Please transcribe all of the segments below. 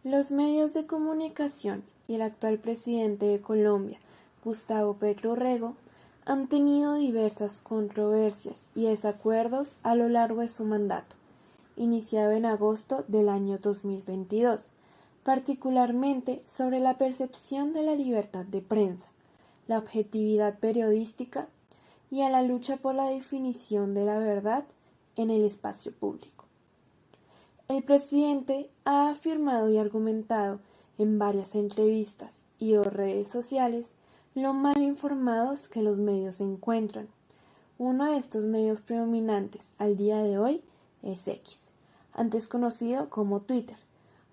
Los medios de comunicación y el actual presidente de Colombia, Gustavo Petro Urrego, han tenido diversas controversias y desacuerdos a lo largo de su mandato, iniciado en agosto del año 2022, particularmente sobre la percepción de la libertad de prensa, la objetividad periodística y a la lucha por la definición de la verdad en el espacio público. El presidente ha afirmado y argumentado en varias entrevistas y o redes sociales lo mal informados que los medios se encuentran. Uno de estos medios predominantes al día de hoy es X, antes conocido como Twitter,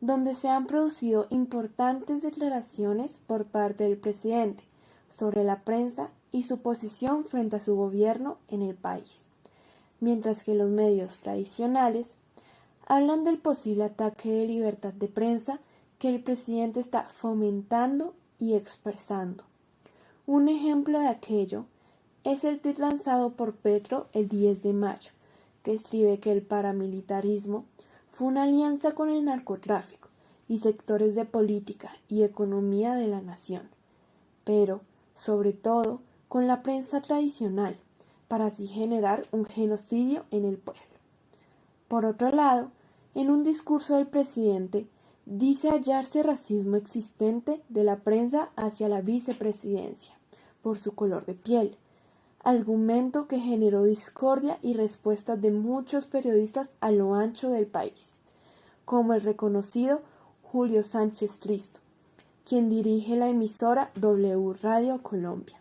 donde se han producido importantes declaraciones por parte del presidente sobre la prensa y su posición frente a su gobierno en el país, mientras que los medios tradicionales hablan del posible ataque de libertad de prensa que el presidente está fomentando y expresando. Un ejemplo de aquello es el tuit lanzado por Petro el 10 de mayo, que escribe que el paramilitarismo fue una alianza con el narcotráfico y sectores de política y economía de la nación, pero, sobre todo, con la prensa tradicional, para así generar un genocidio en el pueblo. Por otro lado, en un discurso del presidente, dice hallarse racismo existente de la prensa hacia la vicepresidencia, por su color de piel, argumento que generó discordia y respuestas de muchos periodistas a lo ancho del país, como el reconocido Julio Sánchez Cristo, quien dirige la emisora W Radio Colombia,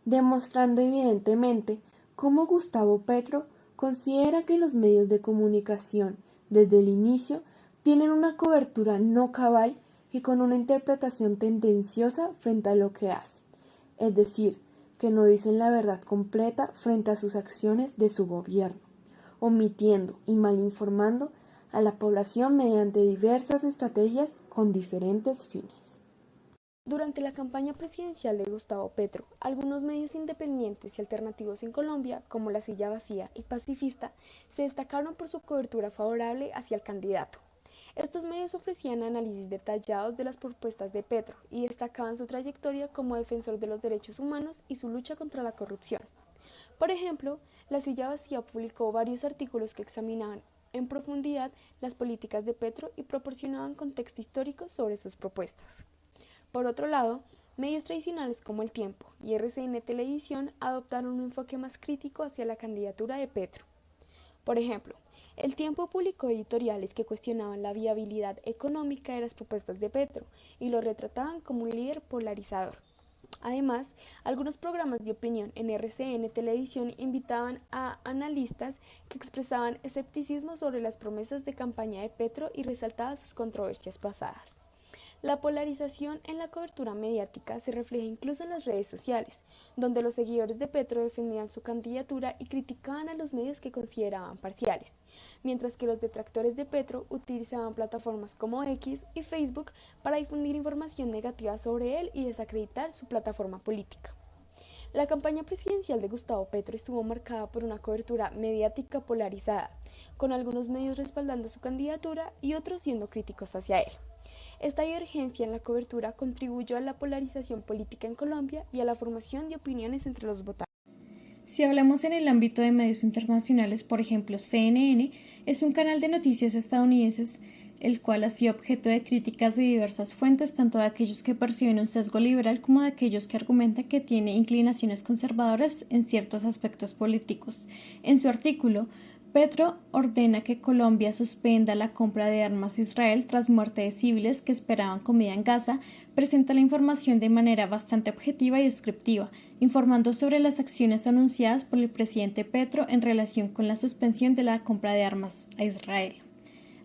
demostrando evidentemente cómo Gustavo Petro considera que los medios de comunicación desde el inicio tienen una cobertura no cabal y con una interpretación tendenciosa frente a lo que hacen, es decir, que no dicen la verdad completa frente a sus acciones de su gobierno, omitiendo y malinformando a la población mediante diversas estrategias con diferentes fines. Durante la campaña presidencial de Gustavo Petro, algunos medios independientes y alternativos en Colombia, como La Silla Vacía y Pacifista, se destacaron por su cobertura favorable hacia el candidato. Estos medios ofrecían análisis detallados de las propuestas de Petro y destacaban su trayectoria como defensor de los derechos humanos y su lucha contra la corrupción. Por ejemplo, La Silla Vacía publicó varios artículos que examinaban en profundidad las políticas de Petro y proporcionaban contexto histórico sobre sus propuestas. Por otro lado, medios tradicionales como El Tiempo y RCN Televisión adoptaron un enfoque más crítico hacia la candidatura de Petro. Por ejemplo, El Tiempo publicó editoriales que cuestionaban la viabilidad económica de las propuestas de Petro y lo retrataban como un líder polarizador. Además, algunos programas de opinión en RCN Televisión invitaban a analistas que expresaban escepticismo sobre las promesas de campaña de Petro y resaltaban sus controversias pasadas. La polarización en la cobertura mediática se refleja incluso en las redes sociales, donde los seguidores de Petro defendían su candidatura y criticaban a los medios que consideraban parciales, mientras que los detractores de Petro utilizaban plataformas como X y Facebook para difundir información negativa sobre él y desacreditar su plataforma política. La campaña presidencial de Gustavo Petro estuvo marcada por una cobertura mediática polarizada, con algunos medios respaldando su candidatura y otros siendo críticos hacia él. Esta divergencia en la cobertura contribuyó a la polarización política en Colombia y a la formación de opiniones entre los votantes. Si hablamos en el ámbito de medios internacionales, por ejemplo, CNN es un canal de noticias estadounidenses el cual ha sido objeto de críticas de diversas fuentes, tanto de aquellos que perciben un sesgo liberal como de aquellos que argumentan que tiene inclinaciones conservadoras en ciertos aspectos políticos. En su artículo, Petro ordena que Colombia suspenda la compra de armas a Israel tras muerte de civiles que esperaban comida en Gaza, presenta la información de manera bastante objetiva y descriptiva, informando sobre las acciones anunciadas por el presidente Petro en relación con la suspensión de la compra de armas a Israel.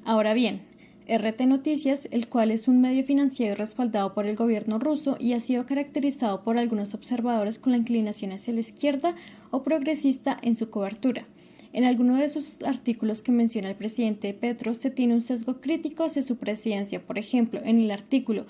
Ahora bien, RT Noticias, el cual es un medio financiero y respaldado por el gobierno ruso y ha sido caracterizado por algunos observadores con la inclinación hacia la izquierda o progresista en su cobertura. En alguno de sus artículos que menciona el presidente Petro se tiene un sesgo crítico hacia su presidencia. Por ejemplo, en el artículo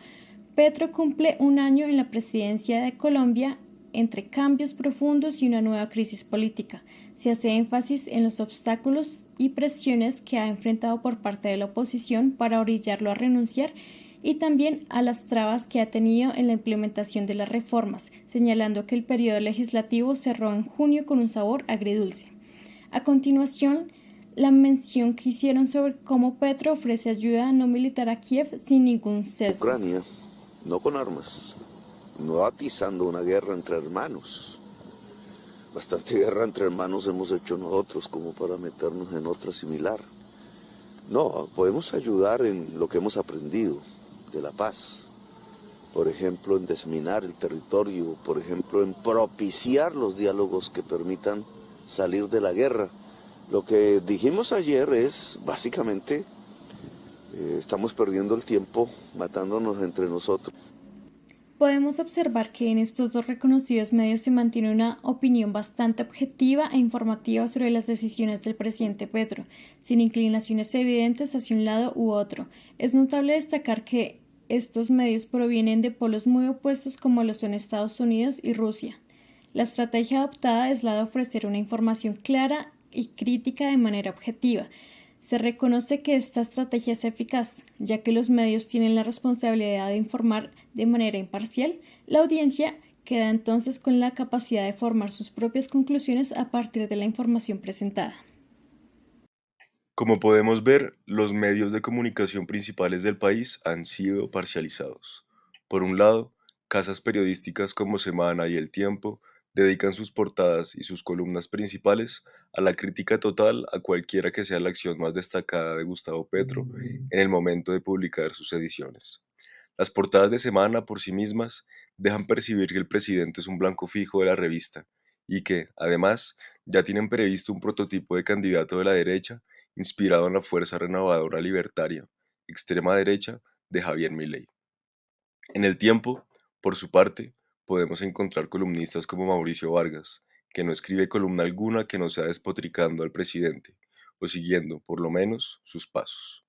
Petro cumple un año en la presidencia de Colombia, entre cambios profundos y una nueva crisis política. Se hace énfasis en los obstáculos y presiones que ha enfrentado por parte de la oposición para orillarlo a renunciar y también a las trabas que ha tenido en la implementación de las reformas, señalando que el periodo legislativo cerró en junio con un sabor agridulce. A continuación, la mención que hicieron sobre cómo Petro ofrece ayuda no militar a Kiev sin ningún sesgo. Ucrania, no con armas, no atizando una guerra entre hermanos. Bastante guerra entre hermanos hemos hecho nosotros como para meternos en otra similar. No, podemos ayudar en lo que hemos aprendido de la paz. Por ejemplo, en desminar el territorio, por ejemplo, en propiciar los diálogos que permitan salir de la guerra. Lo que dijimos ayer es, básicamente, estamos perdiendo el tiempo matándonos entre nosotros. Podemos observar que en estos dos reconocidos medios se mantiene una opinión bastante objetiva e informativa sobre las decisiones del presidente Petro, sin inclinaciones evidentes hacia un lado u otro. Es notable destacar que estos medios provienen de polos muy opuestos como lo son Estados Unidos y Rusia. La estrategia adoptada es la de ofrecer una información clara y crítica de manera objetiva. Se reconoce que esta estrategia es eficaz, ya que los medios tienen la responsabilidad de informar de manera imparcial. La audiencia queda entonces con la capacidad de formar sus propias conclusiones a partir de la información presentada. Como podemos ver, los medios de comunicación principales del país han sido parcializados. Por un lado, casas periodísticas como Semana y El Tiempo dedican sus portadas y sus columnas principales a la crítica total a cualquiera que sea la acción más destacada de Gustavo Petro en el momento de publicar sus ediciones. Las portadas de Semana por sí mismas dejan percibir que el presidente es un blanco fijo de la revista y que, además, ya tienen previsto un prototipo de candidato de la derecha inspirado en la fuerza renovadora libertaria, extrema derecha de Javier Milei. En El Tiempo, por su parte, podemos encontrar columnistas como Mauricio Vargas, que no escribe columna alguna que no sea despotricando al presidente, o siguiendo, por lo menos, sus pasos.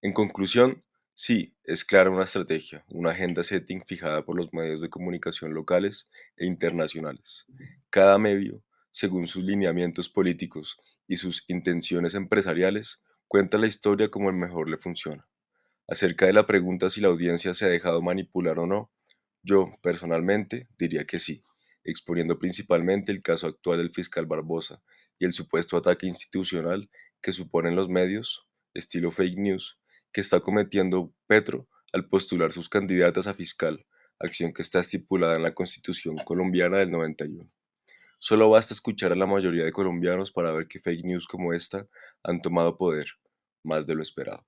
En conclusión, sí, es clara una estrategia, una agenda setting fijada por los medios de comunicación locales e internacionales. Cada medio, según sus lineamientos políticos y sus intenciones empresariales, cuenta la historia como el mejor le funciona. Acerca de la pregunta si la audiencia se ha dejado manipular o no, yo, personalmente, diría que sí, exponiendo principalmente el caso actual del fiscal Barbosa y el supuesto ataque institucional que suponen los medios, estilo fake news, que está cometiendo Petro al postular sus candidatas a fiscal, acción que está estipulada en la Constitución colombiana del 91. Solo basta escuchar a la mayoría de colombianos para ver que fake news como esta han tomado poder, más de lo esperado.